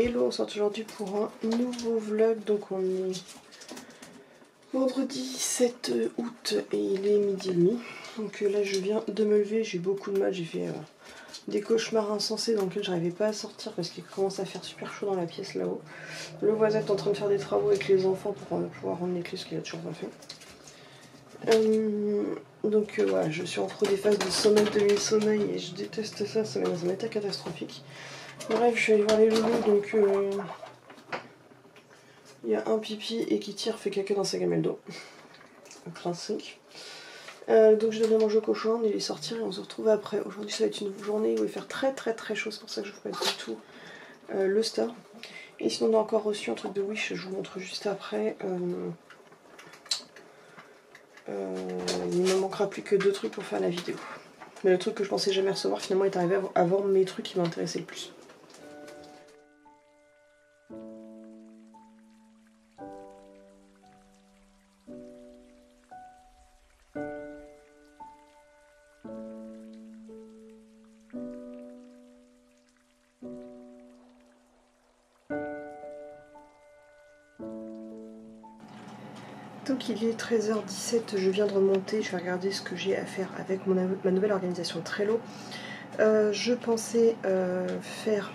Hello, on sort aujourd'hui pour un nouveau vlog. Donc on est vendredi 7 août et il est midi et demi. Donc là je viens de me lever, j'ai eu beaucoup de mal, j'ai fait des cauchemars insensés dans lesquels j'arrivais pas à sortir parce qu'il commence à faire super chaud dans la pièce là-haut. Le voisin est en train de faire des travaux avec les enfants pour pouvoir rendre les clés, ce qu'il a toujours pas fait. Donc voilà, je suis en trop des phases de sommeil, demi-sommeil et je déteste ça, ça met dans un état catastrophique. Bref, je suis allée voir les loulous, donc il y a un pipi et qui tire, fait caca dans sa gamelle d'eau. Classique. Donc je donne à manger au cochon, on est sortir et on se retrouve après. Aujourd'hui ça va être une journée où il va faire très chaud, c'est pour ça que je vous fais pas du tout le star. Et sinon on a encore reçu un truc de Wish, je vous montre juste après. Il ne me manquera plus que 2 trucs pour faire la vidéo. Mais le truc que je pensais jamais recevoir finalement est arrivé avant mes trucs qui m'intéressaient le plus. Donc il est 13h17, je viens de remonter, je vais regarder ce que j'ai à faire avec ma nouvelle organisation Trello. Je pensais faire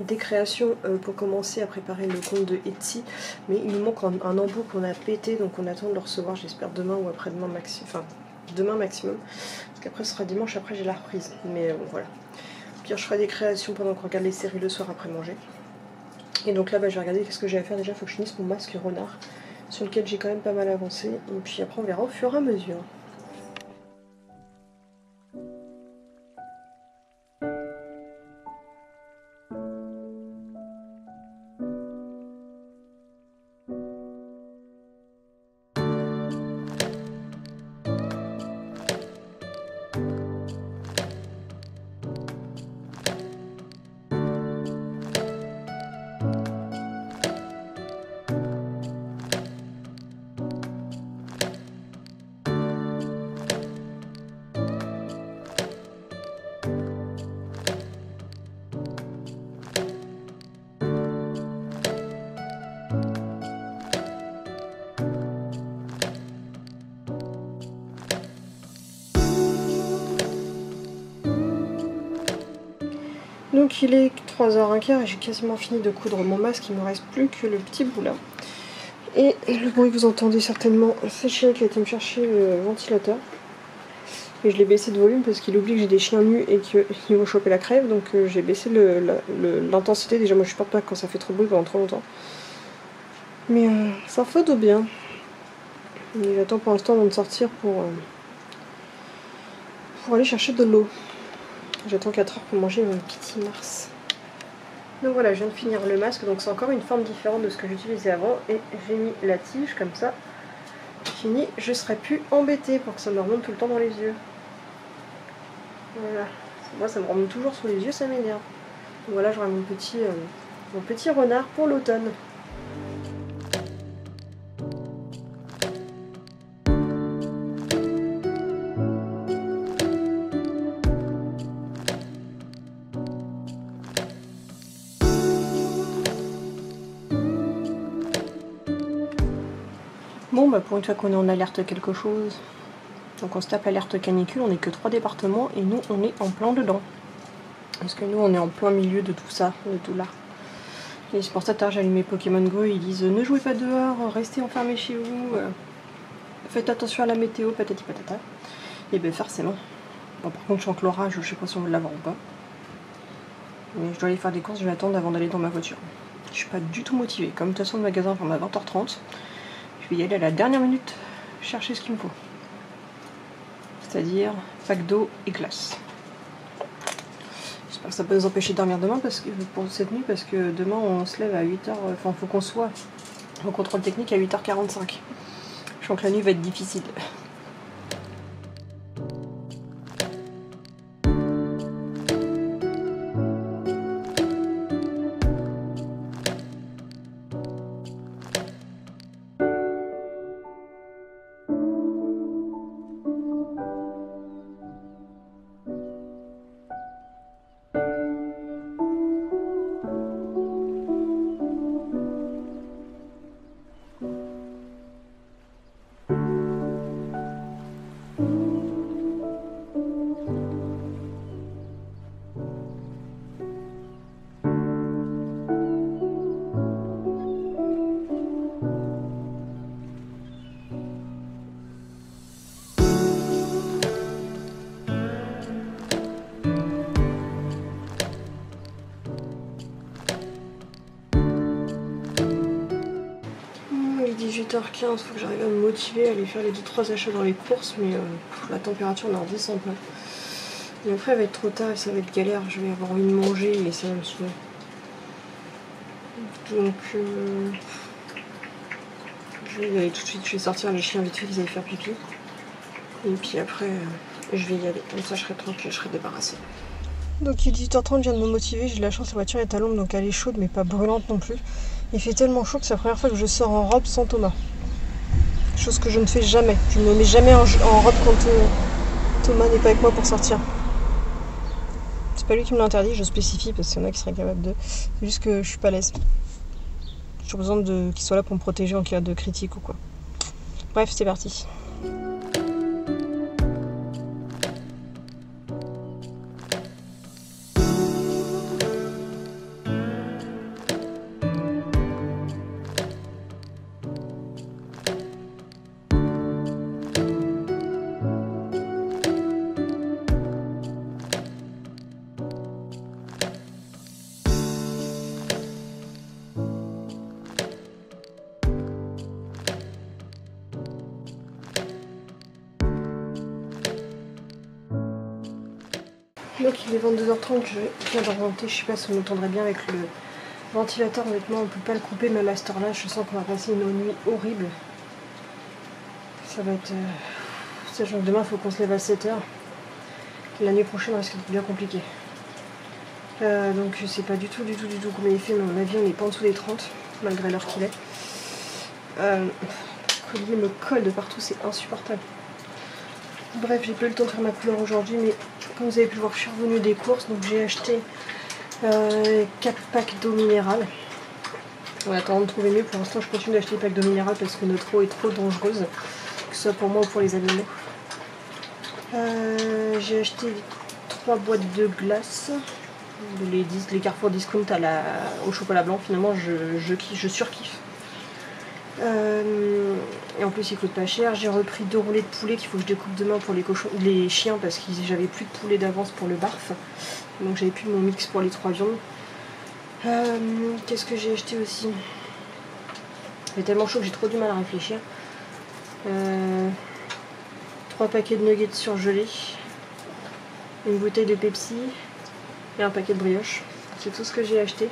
des créations pour commencer à préparer le compte de Etsy, mais il nous manque un embout qu'on a pété, donc on attend de le recevoir, j'espère demain ou après-demain enfin demain maximum, parce qu'après ce sera dimanche, après j'ai la reprise, mais bon voilà. Puis je ferai des créations pendant qu'on regarde les séries le soir après manger. Et donc là je vais regarder qu'est-ce que j'ai à faire. Déjà il faut que je finisse mon masque renard, sur lequel j'ai quand même pas mal avancé, et puis après on verra au fur et à mesure. Donc il est 3h15 et j'ai quasiment fini de coudre mon masque, il ne me reste plus que le petit bout là. Et le bruit que vous entendez certainement, c'est Chien qui a été me chercher le ventilateur. Et je l'ai baissé de volume parce qu'il oublie que j'ai des chiens nus et qu'ils vont choper la crève, donc j'ai baissé l'intensité. Déjà moi je supporte pas quand ça fait trop de bruit pendant trop longtemps. Mais ça fait de bien. Et j'attends pour l'instant avant de sortir pour aller chercher de l'eau. J'attends 4 heures pour manger mon petit Mars. Donc voilà, je viens de finir le masque, donc c'est encore une forme différente de ce que j'utilisais avant. Et j'ai mis la tige comme ça. Fini, je serai plus embêtée pour que ça me remonte tout le temps dans les yeux. Voilà, moi ça me remonte toujours sous les yeux, ça m'énerve. Voilà, j'aurai mon petit renard pour l'automne. Bon bah pour une fois qu'on est en alerte à quelque chose, donc on se tape alerte canicule, on n'est que 3 départements et nous on est en plein dedans. Parce que nous on est en plein milieu de tout ça, de tout là. Et c'est pour ça que j'ai allumé Pokémon Go, ils disent ne jouez pas dehors, restez enfermés chez vous, faites attention à la météo, patati patata. Et ben forcément. Bon par contre je sens que l'orage, je sais pas si on veut l'avoir ou pas. Mais je dois aller faire des courses, je vais attendre avant d'aller dans ma voiture. Je suis pas du tout motivée, comme de toute façon le magasin ferme à 20h30. Je vais y aller à la dernière minute chercher ce qu'il me faut. C'est-à-dire pack d'eau et glace. J'espère que ça peut nous empêcher de dormir demain pour cette nuit, parce que demain on se lève à 8h, enfin faut qu'on soit au contrôle technique à 8h45. Je sens que la nuit va être difficile. 18h15, faut que j'arrive à me motiver à aller faire les 2-3 achats dans les courses, mais la température n'en redescend pas. Et après, elle va être trop tard et ça va être galère, je vais avoir envie de manger et ça va me saouler. Donc, je vais y aller tout de suite, je vais sortir les chiens vite fait qu'ils aillent faire pipi. Et puis après, je vais y aller, comme ça je serai tranquille, je serai débarrassée. Donc il est 18h30, je viens de me motiver, j'ai de la chance, la voiture est à l'ombre, donc elle est chaude mais pas brûlante non plus. Il fait tellement chaud que c'est la première fois que je sors en robe sans Thomas. Chose que je ne fais jamais, je ne me mets jamais en robe quand Thomas n'est pas avec moi pour sortir. C'est pas lui qui me l'interdit, je spécifie parce qu'il y en a qui seraient capables de. C'est juste que je suis pas à l'aise. J'ai besoin qu'il soit là pour me protéger en cas de critique ou quoi. Bref, c'est parti. Donc il est 22h30, je viens de remonter, je sais pas si on entendrait bien avec le ventilateur, honnêtement on peut pas le couper même à cette heure-là, je sens qu'on va passer une nuit horrible. Ça va être... Sachant que demain il faut qu'on se lève à 7h. La nuit prochaine risque d'être bien compliqué. Donc je sais pas du tout combien il fait, mais à mon avis on n'est pas en dessous des 30, malgré l'heure qu'il est. Le collier me colle de partout, c'est insupportable. Bref, j'ai pas eu le temps de faire ma couleur aujourd'hui, mais comme vous avez pu voir, je suis revenue des courses, donc j'ai acheté 4 packs d'eau minérale. En attendant de trouver mieux, pour l'instant je continue d'acheter des packs d'eau minérale parce que notre eau est trop dangereuse, que ce soit pour moi ou pour les animaux. J'ai acheté 3 boîtes de glace, les Carrefour Discount au chocolat blanc, finalement je surkiffe. Et en plus il coûte pas cher. J'ai repris 2 roulets de poulet qu'il faut que je découpe demain pour les chiens parce que j'avais plus de poulet d'avance pour le barf, donc j'avais plus mon mix pour les 3 viandes. Qu'est-ce que j'ai acheté aussi? Il est tellement chaud que j'ai trop du mal à réfléchir. 3 paquets de nuggets surgelés, une bouteille de Pepsi et un paquet de brioches. C'est tout ce que j'ai acheté.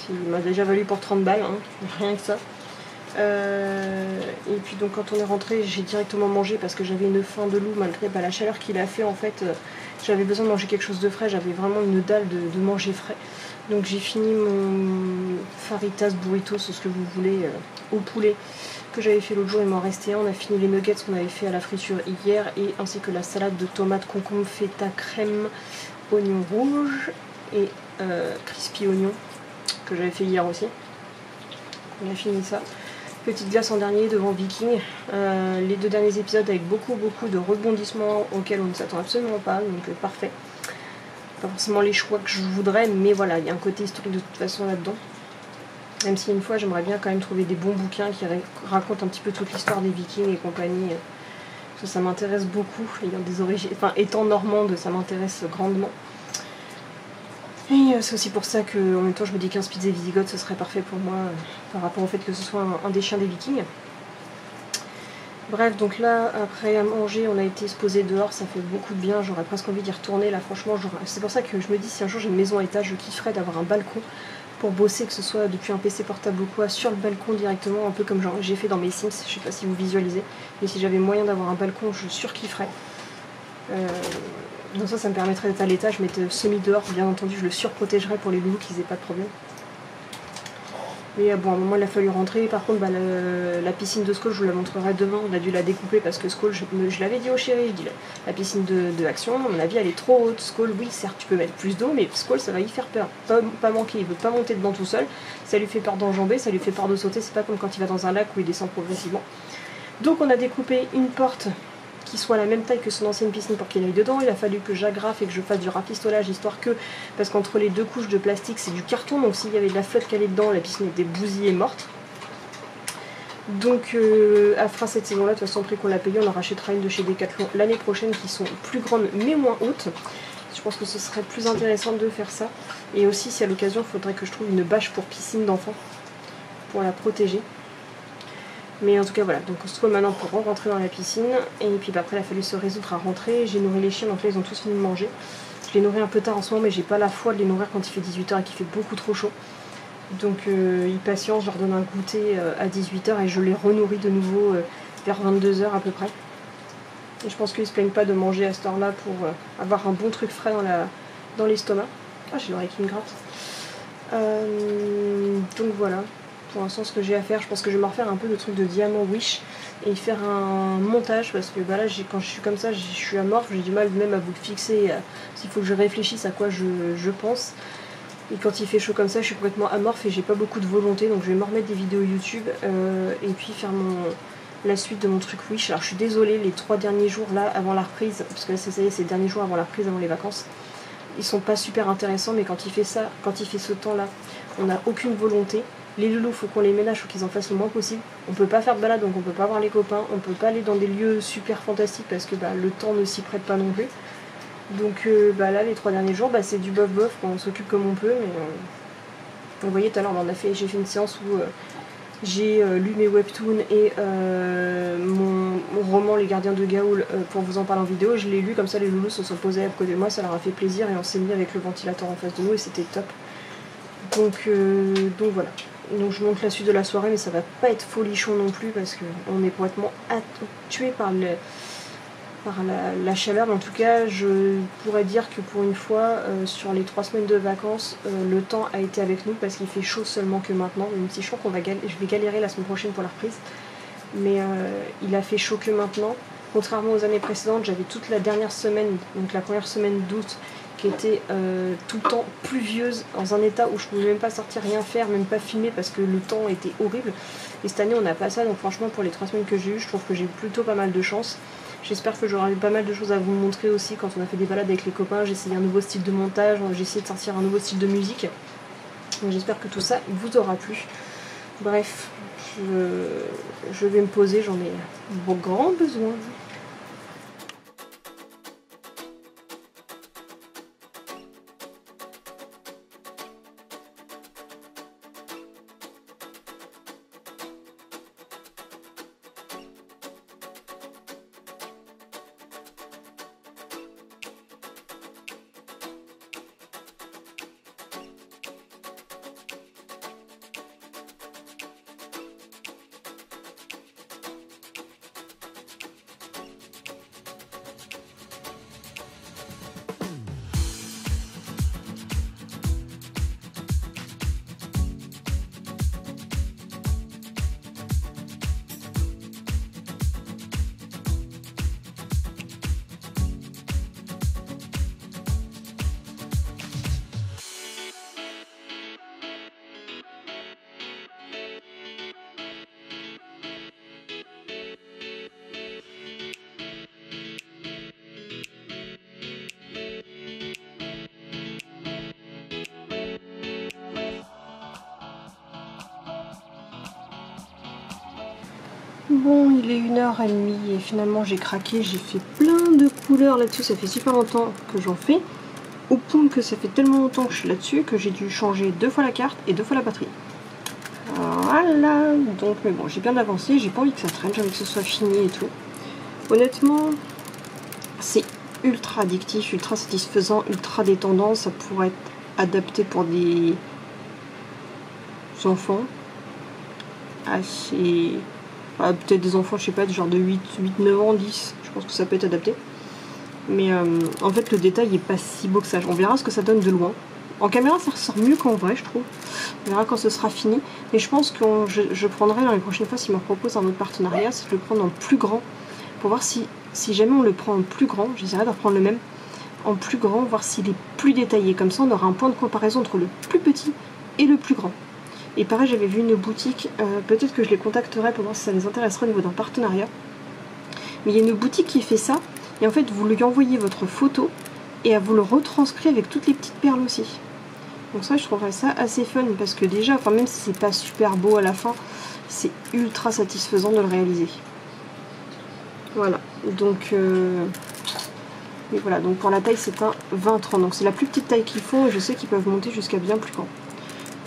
Il m'a déjà valu pour 30 balles, hein, rien que ça. Et puis donc quand on est rentré, j'ai directement mangé parce que j'avais une faim de loup malgré la chaleur qu'il a fait. En fait, j'avais besoin de manger quelque chose de frais, j'avais vraiment une dalle de manger frais. Donc j'ai fini mon faritas burrito, c'est ce que vous voulez, au poulet que j'avais fait l'autre jour, il m'en restait un. On a fini les nuggets qu'on avait fait à la friture hier, et ainsi que la salade de tomates, concombre, feta, crème, oignon rouge et crispy oignon que j'avais fait hier aussi. On a fini ça. Petite glace en dernier devant Viking. Les 2 derniers épisodes avec beaucoup de rebondissements auxquels on ne s'attend absolument pas, donc parfait. Pas forcément les choix que je voudrais, mais voilà, il y a un côté historique de toute façon là-dedans. Même si une fois j'aimerais bien quand même trouver des bons bouquins qui racontent un petit peu toute l'histoire des Vikings et compagnie. Parce que ça m'intéresse beaucoup, ayant des origines, enfin étant normande, ça m'intéresse grandement. Et c'est aussi pour ça que en même temps je me dis qu'un Spitz et Visigoth ce serait parfait pour moi par rapport au fait que ce soit un des chiens des Vikings. Bref, donc là après à manger on a été se poser dehors, ça fait beaucoup de bien, j'aurais presque envie d'y retourner là, franchement. C'est pour ça que je me dis si un jour j'ai une maison à étage, je kifferais d'avoir un balcon pour bosser, que ce soit depuis un PC portable ou quoi, sur le balcon directement, un peu comme j'ai fait dans mes Sims, je sais pas si vous visualisez, mais si j'avais moyen d'avoir un balcon je surkifferais. Donc ça me permettrait d'être à l'étage, je mettais semi-dehors, bien entendu, je le surprotégerais pour les loulous qu'ils aient pas de problème. Mais bon, à un moment il a fallu rentrer. Par contre, la piscine de Skull, je vous la montrerai demain, on a dû la découper parce que Skull, je l'avais dit au chéri, je dis la piscine de Action, à mon avis elle est trop haute. Skull, oui certes tu peux mettre plus d'eau, mais Skull ça va y faire peur, pas manquer, il veut pas monter dedans tout seul, ça lui fait peur d'enjamber, ça lui fait peur de sauter, c'est pas comme quand il va dans un lac où il descend progressivement. Donc on a découpé une porte qui soit la même taille que son ancienne piscine pour qu'il aille dedans. Il a fallu que j'agrafe et que je fasse du rafistolage, histoire que, parce qu'entre les 2 couches de plastique c'est du carton, donc s'il y avait de la flotte qui allait dedans, la piscine était bousillée et morte. Donc elle fera cette saison là, de toute façon, le prix qu'on l'a payé, on en rachètera une de chez Decathlon l'année prochaine qui sont plus grandes mais moins hautes. Je pense que ce serait plus intéressant de faire ça. Et aussi si à l'occasion il faudrait que je trouve une bâche pour piscine d'enfants pour la protéger. Mais en tout cas voilà, donc on se trouve maintenant pour rentrer dans la piscine. Et puis bah, après il a fallu se résoudre à rentrer. J'ai nourri les chiens, donc là ils ont tous fini de manger. Je les nourris un peu tard en ce moment, mais j'ai pas la foi de les nourrir quand il fait 18 h et qu'il fait beaucoup trop chaud. Donc ils patientent, je leur donne un goûter à 18 h et je les renourris de nouveau vers 22 h à peu près. Et je pense qu'ils se plaignent pas de manger à cette heure-là pour avoir un bon truc frais dans l'estomac. Ah, j'ai l'oreille qui me gratte. Donc voilà, pour l'instant ce que j'ai à faire, je pense que je vais me refaire un peu de trucs de diamant Wish et faire un montage parce que bah là quand je suis comme ça, je suis amorphe, j'ai du mal même à vous le fixer, s'il faut que je réfléchisse à quoi je pense. Et quand il fait chaud comme ça, je suis complètement amorphe et j'ai pas beaucoup de volonté, donc je vais me remettre des vidéos YouTube et puis faire la suite de mon truc Wish. Alors je suis désolée, les 3 derniers jours là avant la reprise, parce que là ça y est, c'est les derniers jours avant la reprise, avant les vacances, ils sont pas super intéressants, mais quand il fait ça, quand il fait ce temps là, on n'a aucune volonté. Les loulous, faut qu'on les ménage, faut qu'ils en fassent le moins possible. On peut pas faire de balade, donc on peut pas voir les copains, on peut pas aller dans des lieux super fantastiques parce que bah, le temps ne s'y prête pas non plus. Donc bah, là les 3 derniers jours bah, c'est du bof bof, on s'occupe comme on peut, mais vous voyez tout à l'heure j'ai fait une séance où j'ai lu mes webtoons et mon roman Les Gardiens de Gaoul pour vous en parler en vidéo. Je l'ai lu, comme ça les loulous se sont posés à côté de moi, ça leur a fait plaisir et on s'est mis avec le ventilateur en face de nous et c'était top. Donc voilà. Donc je monte la suite de la soirée, mais ça va pas être folichon non plus parce qu'on est complètement tué par la chaleur. Mais en tout cas, je pourrais dire que pour une fois, sur les 3 semaines de vacances, le temps a été avec nous parce qu'il fait chaud seulement que maintenant. Même si je sens je vais galérer la semaine prochaine pour la reprise. Mais il a fait chaud que maintenant. Contrairement aux années précédentes, j'avais toute la dernière semaine, donc la première semaine d'août, qui était tout le temps pluvieuse, dans un état où je ne pouvais même pas sortir, rien faire, même pas filmer parce que le temps était horrible. Et cette année on n'a pas ça, donc franchement pour les 3 semaines que j'ai eues, je trouve que j'ai plutôt pas mal de chance. J'espère que j'aurai pas mal de choses à vous montrer aussi quand on a fait des balades avec les copains. J'ai essayé un nouveau style de montage, j'ai essayé de sortir un nouveau style de musique. Donc j'espère que tout ça vous aura plu. Bref, je vais me poser, j'en ai grand besoin. Bon, il est 1h30 et finalement j'ai craqué, j'ai fait plein de couleurs là-dessus, ça fait super longtemps que j'en fais. Au point que ça fait tellement longtemps que je suis là-dessus que j'ai dû changer 2 fois la carte et 2 fois la batterie. Voilà, donc mais bon, j'ai bien avancé, j'ai pas envie que ça traîne, j'ai envie que ce soit fini et tout. Honnêtement, c'est ultra addictif, ultra satisfaisant, ultra détendant, ça pourrait être adapté pour des enfants assez... peut-être des enfants, je sais pas, du genre de 8, 9 ans, 10, je pense que ça peut être adapté. Mais en fait, le détail est pas si beau que ça. On verra ce que ça donne de loin. En caméra, ça ressort mieux qu'en vrai, je trouve. On verra quand ce sera fini. Mais je pense que je prendrai dans les prochaines fois, s'il me propose un autre partenariat, c'est de le prendre en plus grand. Pour voir si jamais on le prend en plus grand, j'essaierai de reprendre le même, en plus grand, voir s'il est plus détaillé. Comme ça, on aura un point de comparaison entre le plus petit et le plus grand. Et pareil, j'avais vu une boutique, peut-être que je les contacterai pour voir si ça les intéresserait au niveau d'un partenariat. Mais il y a une boutique qui fait ça, et en fait vous lui envoyez votre photo, et elle vous le retranscrit avec toutes les petites perles aussi. Donc ça, je trouverais ça assez fun, parce que déjà, enfin même si c'est pas super beau à la fin, c'est ultra satisfaisant de le réaliser. Voilà, donc... Et voilà, donc pour la taille c'est un 20-30, donc c'est la plus petite taille qu'ils font, et je sais qu'ils peuvent monter jusqu'à bien plus grand.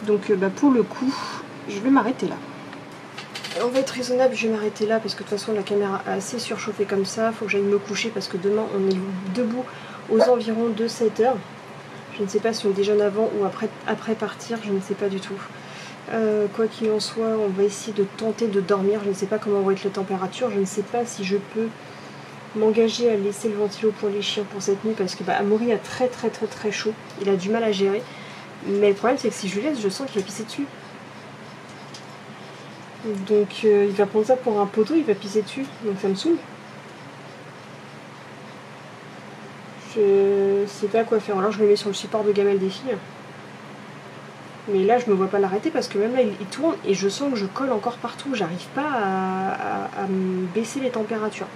Donc pour le coup, je vais m'arrêter là. On va être raisonnable, je vais m'arrêter là parce que de toute façon la caméra a assez surchauffé comme ça. Faut que j'aille me coucher parce que demain on est debout aux environs de 7 h. Je ne sais pas si on déjeune avant ou après partir, je ne sais pas du tout. Quoi qu'il en soit, on va essayer de tenter de dormir. Je ne sais pas comment va être la température, je ne sais pas si je peux m'engager à laisser le ventilo pour les chiens pour cette nuit parce que Amaury a très chaud, il a du mal à gérer. Mais le problème c'est que si je le laisse, je sens qu'il va pisser dessus. Donc il va prendre ça pour un poteau, il va pisser dessus, donc ça me saoule. Je sais pas quoi faire, alors je le mets sur le support de gamelle des filles. Mais là je me vois pas l'arrêter parce que même là il tourne et je sens que je colle encore partout, j'arrive pas à baisser les températures.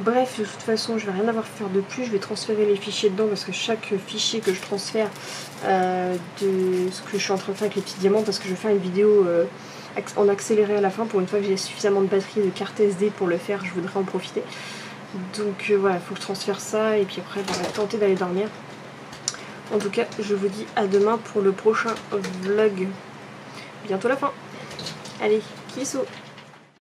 Bref, de toute façon je vais rien avoir à faire de plus, je vais transférer les fichiers dedans parce que chaque fichier que je transfère de ce que je suis en train de faire avec les petits diamants, parce que je vais faire une vidéo en accéléré à la fin, pour une fois que j'ai suffisamment de batterie et de carte SD pour le faire, je voudrais en profiter. Donc voilà, il faut que je transfère ça et puis après on va tenter d'aller dormir. En tout cas, je vous dis à demain pour le prochain vlog. Bientôt la fin. Allez, kisso.